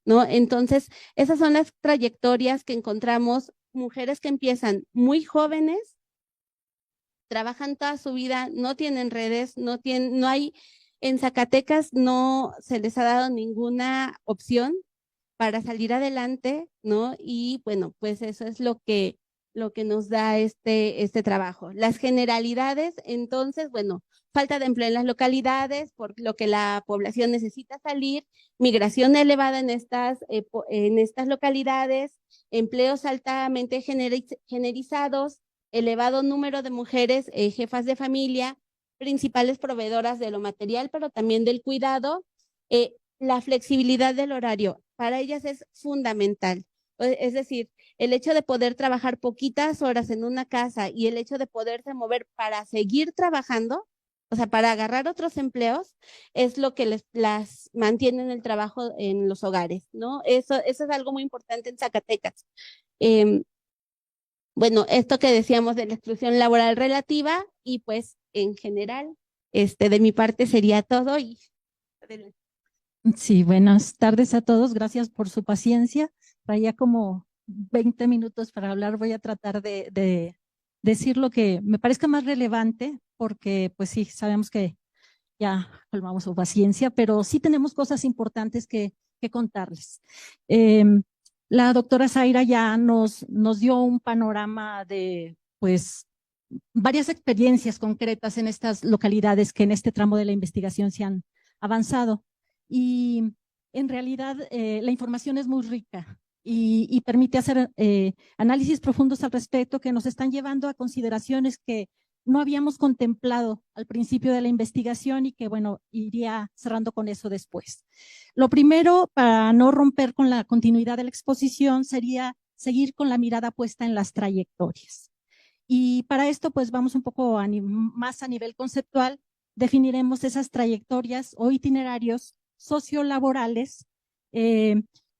¿no? Entonces, esas son las trayectorias que encontramos, mujeres que empiezan muy jóvenes, trabajan toda su vida, no tienen redes, no hay, en Zacatecas no se les ha dado ninguna opción para salir adelante, ¿no? Y bueno, pues eso es lo que nos da este trabajo. Las generalidades, entonces, bueno, falta de empleo en las localidades, por lo que la población necesita salir, migración elevada en estas localidades, empleos altamente generizados, elevado número de mujeres jefas de familia, principales proveedoras de lo material, pero también del cuidado. La flexibilidad del horario para ellas es fundamental. Es decir, el hecho de poder trabajar poquitas horas en una casa y el hecho de poderse mover para seguir trabajando, o sea, para agarrar otros empleos, es lo que las mantiene en el trabajo en los hogares, ¿no? Eso es algo muy importante en Zacatecas. Bueno, esto que decíamos de la exclusión laboral relativa y pues en general, de mi parte sería todo y adelante. Sí, buenas tardes a todos. Gracias por su paciencia. Traía como 20 minutos para hablar. Voy a tratar de decir lo que me parezca más relevante, porque pues sí, sabemos que ya colmamos su paciencia, pero sí tenemos cosas importantes que contarles. La doctora Zaira ya nos dio un panorama de pues varias experiencias concretas en estas localidades que en este tramo de la investigación se han avanzado. Y en realidad la información es muy rica y permite hacer análisis profundos al respecto que nos están llevando a consideraciones que no habíamos contemplado al principio de la investigación y que, bueno, iría cerrando con eso después. Lo primero, para no romper con la continuidad de la exposición, sería seguir con la mirada puesta en las trayectorias. Y para esto, pues vamos un poco más a nivel conceptual, definiremos esas trayectorias o itinerarios sociolaborales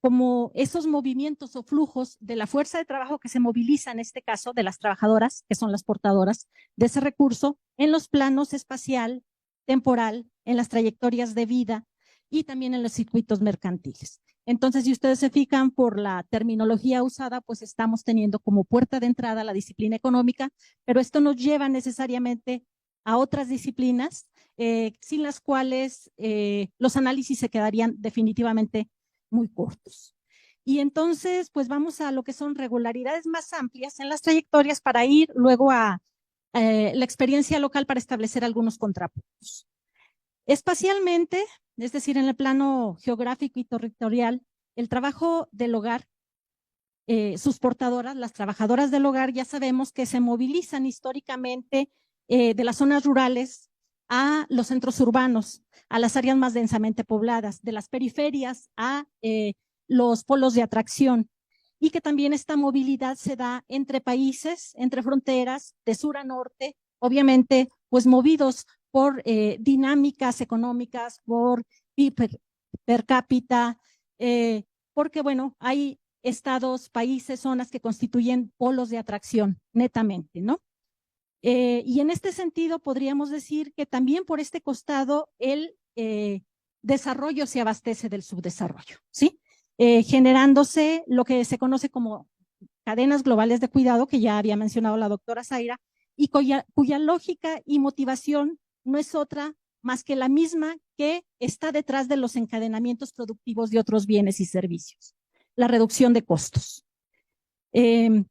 como esos movimientos o flujos de la fuerza de trabajo que se moviliza, en este caso, de las trabajadoras, que son las portadoras de ese recurso, en los planos espacial, temporal, en las trayectorias de vida y también en los circuitos mercantiles. Entonces, si ustedes se fijan por la terminología usada, pues estamos teniendo como puerta de entrada la disciplina económica, pero esto nos lleva necesariamente a otras disciplinas sin las cuales los análisis se quedarían definitivamente muy cortos. Y entonces, pues vamos a lo que son regularidades más amplias en las trayectorias para ir luego a la experiencia local para establecer algunos contrapuntos. Espacialmente, es decir, en el plano geográfico y territorial, el trabajo del hogar, sus portadoras, las trabajadoras del hogar, ya sabemos que se movilizan históricamente de las zonas rurales a los centros urbanos, a las áreas más densamente pobladas, de las periferias a los polos de atracción, y que también esta movilidad se da entre países, entre fronteras, de sur a norte, obviamente, pues movidos por dinámicas económicas, por per cápita, porque bueno, hay estados, países, zonas que constituyen polos de atracción, netamente, ¿no? Y en este sentido podríamos decir que también por este costado el desarrollo se abastece del subdesarrollo, ¿sí? Generándose lo que se conoce como cadenas globales de cuidado, que ya había mencionado la doctora Zaira, y cuya lógica y motivación no es otra más que la misma que está detrás de los encadenamientos productivos de otros bienes y servicios, la reducción de costos.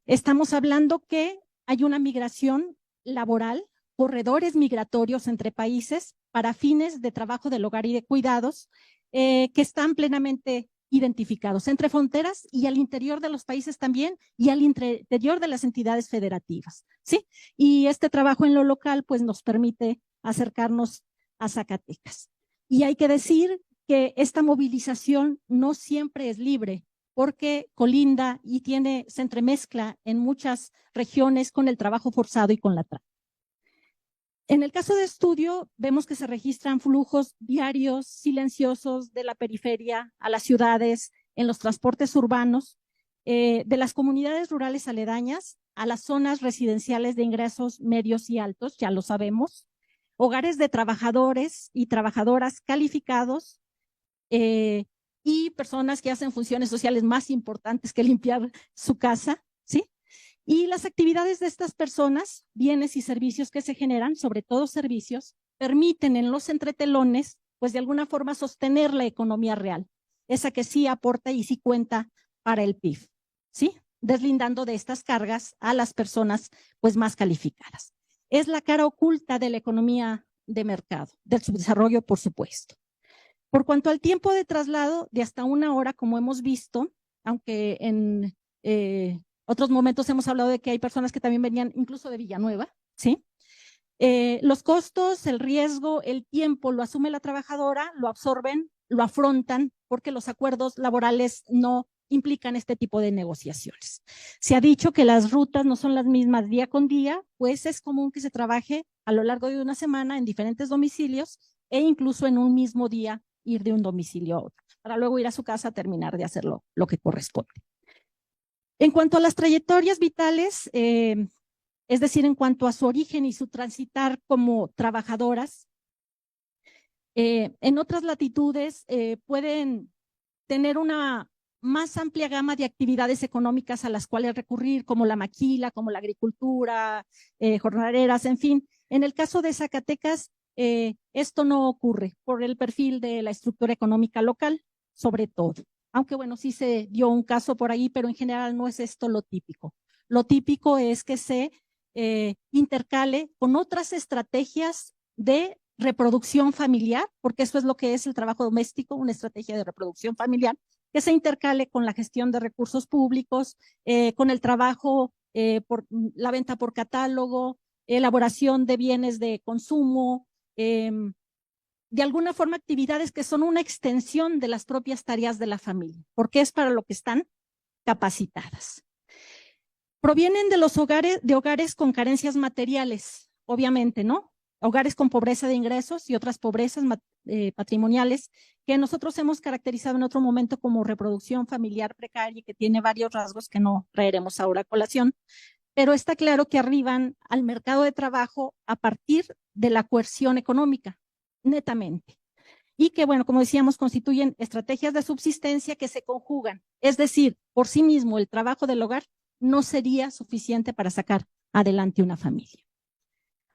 Estamos hablando que hay una migración laboral, corredores migratorios entre países para fines de trabajo del hogar y de cuidados que están plenamente identificados entre fronteras y al interior de los países también y al interior de las entidades federativas, ¿sí? Y este trabajo en lo local pues nos permite acercarnos a Zacatecas. Y hay que decir que esta movilización no siempre es libre, porque colinda y se entremezcla en muchas regiones con el trabajo forzado y con la trata. En el caso de estudio, vemos que se registran flujos diarios silenciosos de la periferia a las ciudades, en los transportes urbanos, de las comunidades rurales aledañas a las zonas residenciales de ingresos medios y altos, ya lo sabemos, hogares de trabajadores y trabajadoras calificados, y personas que hacen funciones sociales más importantes que limpiar su casa, ¿sí? Y las actividades de estas personas, bienes y servicios que se generan, sobre todo servicios, permiten en los entretelones, pues de alguna forma sostener la economía real. esa que sí aporta y sí cuenta para el PIB, ¿sí? Deslindando de estas cargas a las personas pues más calificadas. Es la cara oculta de la economía de mercado, del subdesarrollo, por supuesto. Por cuanto al tiempo de traslado de hasta 1 hora, como hemos visto, aunque en otros momentos hemos hablado de que hay personas que también venían incluso de Villanueva, ¿sí? Los costos, el riesgo, el tiempo lo asume la trabajadora, lo absorben, lo afrontan, porque los acuerdos laborales no implican este tipo de negociaciones. Se ha dicho que las rutas no son las mismas día con día, pues es común que se trabaje a lo largo de una semana en diferentes domicilios e incluso en un mismo día ir de un domicilio a otro, para luego ir a su casa a terminar de hacerlo lo que corresponde. En cuanto a las trayectorias vitales, es decir, en cuanto a su origen y su transitar como trabajadoras, en otras latitudes pueden tener una más amplia gama de actividades económicas a las cuales recurrir, como la maquila, como la agricultura, jornaleras, en fin. En el caso de Zacatecas, esto no ocurre por el perfil de la estructura económica local, sobre todo. Aunque bueno, sí se dio un caso por ahí, pero en general no es esto lo típico. Lo típico es que se intercale con otras estrategias de reproducción familiar, porque eso es lo que es el trabajo doméstico, una estrategia de reproducción familiar, que se intercale con la gestión de recursos públicos, con el trabajo por la venta por catálogo, elaboración de bienes de consumo, de alguna forma actividades que son una extensión de las propias tareas de la familia, porque es para lo que están capacitadas. Provienen de los hogares con carencias materiales, obviamente, ¿no? Hogares con pobreza de ingresos y otras pobrezas patrimoniales que nosotros hemos caracterizado en otro momento como reproducción familiar precaria, que tiene varios rasgos que no traeremos ahora a colación, pero está claro que arriban al mercado de trabajo a partir de la coerción económica, netamente. Y que, bueno, como decíamos, constituyen estrategias de subsistencia que se conjugan. Es decir, por sí mismo el trabajo del hogar no sería suficiente para sacar adelante una familia.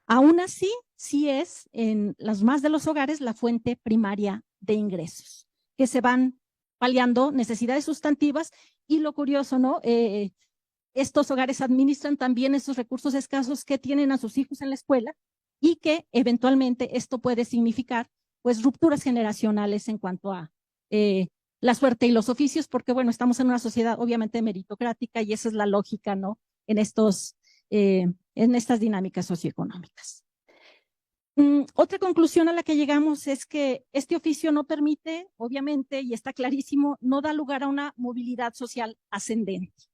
Aún así, sí es en los más de los hogares la fuente primaria de ingresos, que se van paliando necesidades sustantivas y lo curioso, ¿no? Estos hogares administran también esos recursos escasos que tienen a sus hijos en la escuela y que eventualmente esto puede significar pues rupturas generacionales en cuanto a la suerte y los oficios, porque bueno, estamos en una sociedad obviamente meritocrática y esa es la lógica, ¿no? En estas dinámicas socioeconómicas. Otra conclusión a la que llegamos es que este oficio no permite, obviamente, y está clarísimo, no da lugar a una movilidad social ascendente.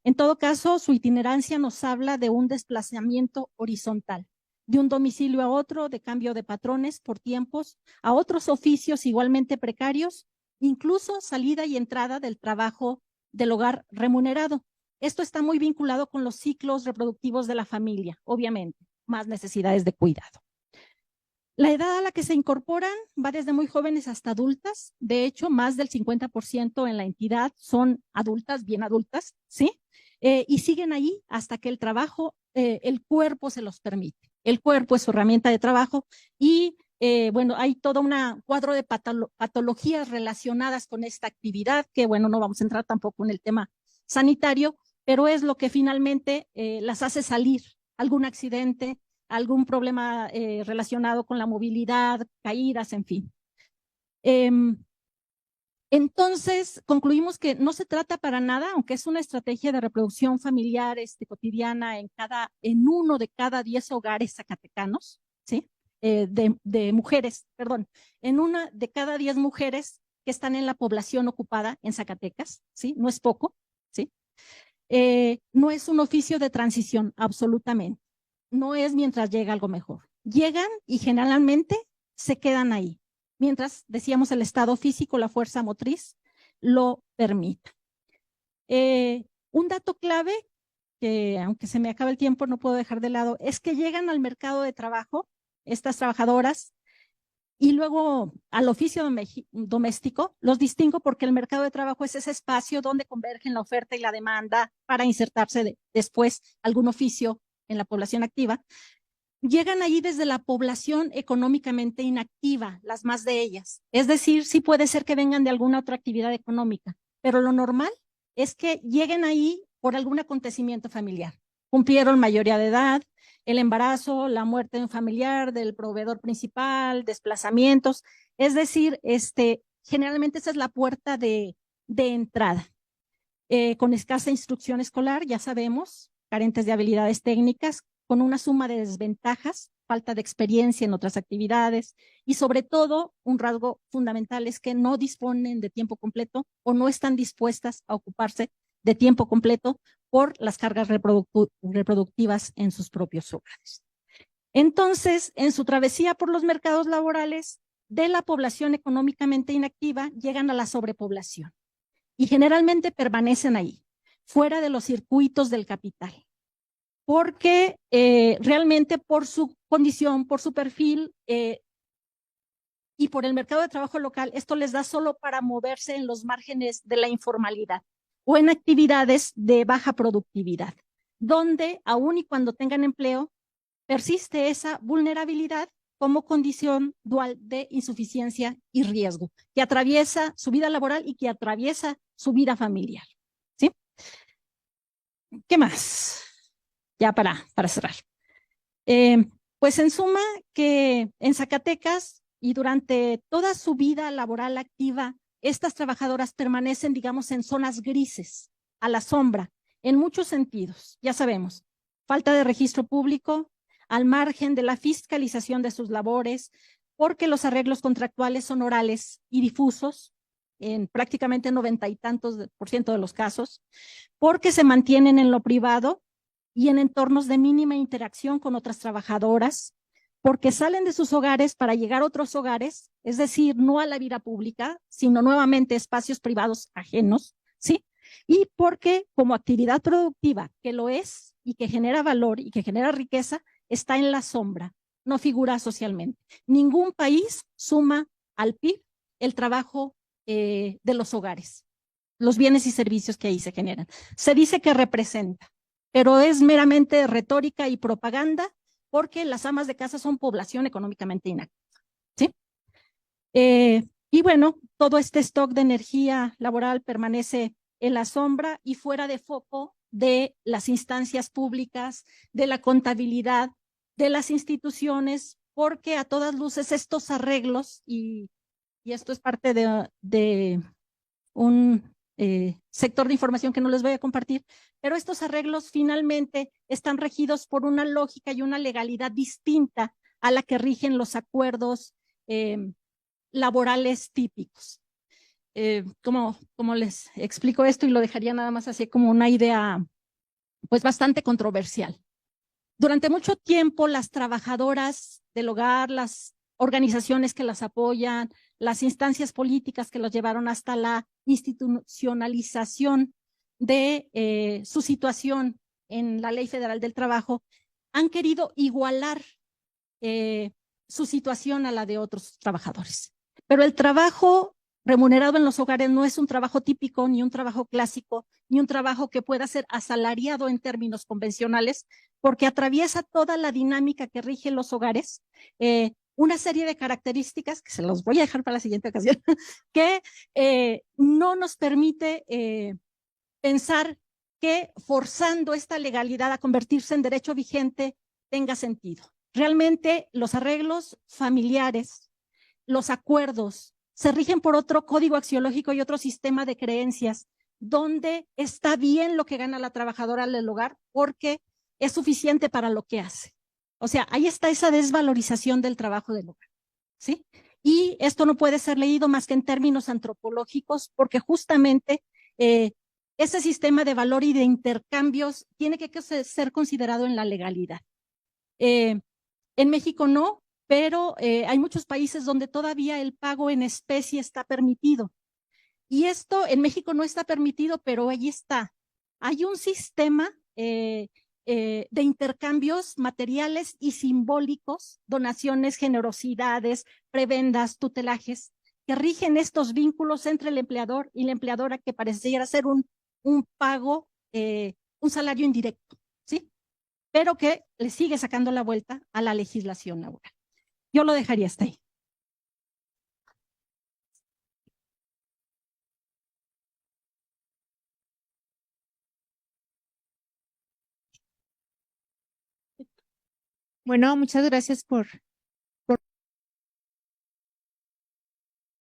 En todo caso, su itinerancia nos habla de un desplazamiento horizontal, de un domicilio a otro, de cambio de patrones por tiempos, a otros oficios igualmente precarios, incluso salida y entrada del trabajo del hogar remunerado. Esto está muy vinculado con los ciclos reproductivos de la familia, obviamente, más necesidades de cuidado. La edad a la que se incorporan va desde muy jóvenes hasta adultas. De hecho, más del 50% en la entidad son adultas, bien adultas, ¿sí? Y siguen ahí hasta que el trabajo, el cuerpo se los permite. El cuerpo es su herramienta de trabajo y bueno, hay todo un cuadro de patologías relacionadas con esta actividad que, bueno, no vamos a entrar tampoco en el tema sanitario, pero es lo que finalmente las hace salir. Algún accidente, algún problema relacionado con la movilidad, caídas, en fin. Entonces, concluimos que no se trata para nada, aunque es una estrategia de reproducción familiar cotidiana en 1 de cada 10 hogares zacatecanos, ¿sí? De mujeres, perdón, en 1 de cada 10 mujeres que están en la población ocupada en Zacatecas, ¿sí? No es poco, ¿sí? No es un oficio de transición, absolutamente. No es mientras llega algo mejor. Llegan y generalmente se quedan ahí, mientras, decíamos, el estado físico, la fuerza motriz, lo permita. Un dato clave, que aunque se me acaba el tiempo no puedo dejar de lado, es que llegan al mercado de trabajo estas trabajadoras y luego al oficio doméstico. Los distingo porque el mercado de trabajo es ese espacio donde convergen la oferta y la demanda para insertarse después algún oficio en la población activa. llegan allí desde la población económicamente inactiva, las más de ellas. Es decir, sí puede ser que vengan de alguna otra actividad económica, pero lo normal es que lleguen ahí por algún acontecimiento familiar. Cumplieron mayoría de edad, el embarazo, la muerte de un familiar, del proveedor principal, desplazamientos. Es decir, generalmente esa es la puerta de entrada. Con escasa instrucción escolar, ya sabemos, carentes de habilidades técnicas, con una suma de desventajas, falta de experiencia en otras actividades y sobre todo un rasgo fundamental es que no disponen de tiempo completo o no están dispuestas a ocuparse de tiempo completo por las cargas reproductivas en sus propios hogares. Entonces, en su travesía por los mercados laborales de la población económicamente inactiva, llegan a la sobrepoblación y generalmente permanecen ahí, fuera de los circuitos del capital, porque realmente por su condición, por su perfil y por el mercado de trabajo local, esto les da solo para moverse en los márgenes de la informalidad o en actividades de baja productividad, donde aún y cuando tengan empleo, persiste esa vulnerabilidad como condición dual de insuficiencia y riesgo, que atraviesa su vida laboral y que atraviesa su vida familiar. ¿Sí? ¿Qué más? Ya para cerrar. Pues en suma, que en Zacatecas y durante toda su vida laboral activa, estas trabajadoras permanecen, digamos, en zonas grises, a la sombra, en muchos sentidos. Ya sabemos, falta de registro público, al margen de la fiscalización de sus labores, porque los arreglos contractuales son orales y difusos, en prácticamente 90 y tantos % de los casos, porque se mantienen en lo privado y en entornos de mínima interacción con otras trabajadoras, porque salen de sus hogares para llegar a otros hogares, es decir, no a la vida pública, sino nuevamente espacios privados ajenos, ¿sí? Y porque como actividad productiva, que lo es y que genera valor y que genera riqueza, está en la sombra, no figura socialmente. Ningún país suma al PIB el trabajo de los hogares, los bienes y servicios que ahí se generan. Se dice que representa, pero es meramente retórica y propaganda porque las amas de casa son población económicamente inactiva. ¿Sí? Y bueno, todo este stock de energía laboral permanece en la sombra y fuera de foco de las instancias públicas, de la contabilidad, de las instituciones, porque a todas luces estos arreglos, y esto es parte de un sector de información que no les voy a compartir, pero estos arreglos finalmente están regidos por una lógica y una legalidad distinta a la que rigen los acuerdos laborales típicos. ¿Cómo les explico esto? Y lo dejaría nada más así como una idea pues bastante controversial. Durante mucho tiempo las trabajadoras del hogar, las organizaciones que las apoyan, las instancias políticas que los llevaron hasta la institucionalización de su situación en la Ley Federal del Trabajo, han querido igualar su situación a la de otros trabajadores. Pero el trabajo remunerado en los hogares no es un trabajo típico, ni un trabajo clásico, ni un trabajo que pueda ser asalariado en términos convencionales, porque atraviesa toda la dinámica que rige los hogares, una serie de características, que se los voy a dejar para la siguiente ocasión, que no nos permite pensar que forzando esta legalidad a convertirse en derecho vigente tenga sentido. Realmente los arreglos familiares, los acuerdos, se rigen por otro código axiológico y otro sistema de creencias, donde está bien lo que gana la trabajadora del hogar porque es suficiente para lo que hace. O sea, ahí está esa desvalorización del trabajo del hogar, ¿sí? Y esto no puede ser leído más que en términos antropológicos, porque justamente ese sistema de valor y de intercambios tiene que ser considerado en la legalidad. En México no, pero hay muchos países donde todavía el pago en especie está permitido. Y esto en México no está permitido, pero ahí está. Hay un sistema de intercambios materiales y simbólicos, donaciones, generosidades, prebendas, tutelajes, que rigen estos vínculos entre el empleador y la empleadora, que pareciera ser un pago, un salario indirecto, ¿sí? pero que le sigue sacando la vuelta a la legislación laboral. Yo lo dejaría hasta ahí. Bueno, muchas gracias por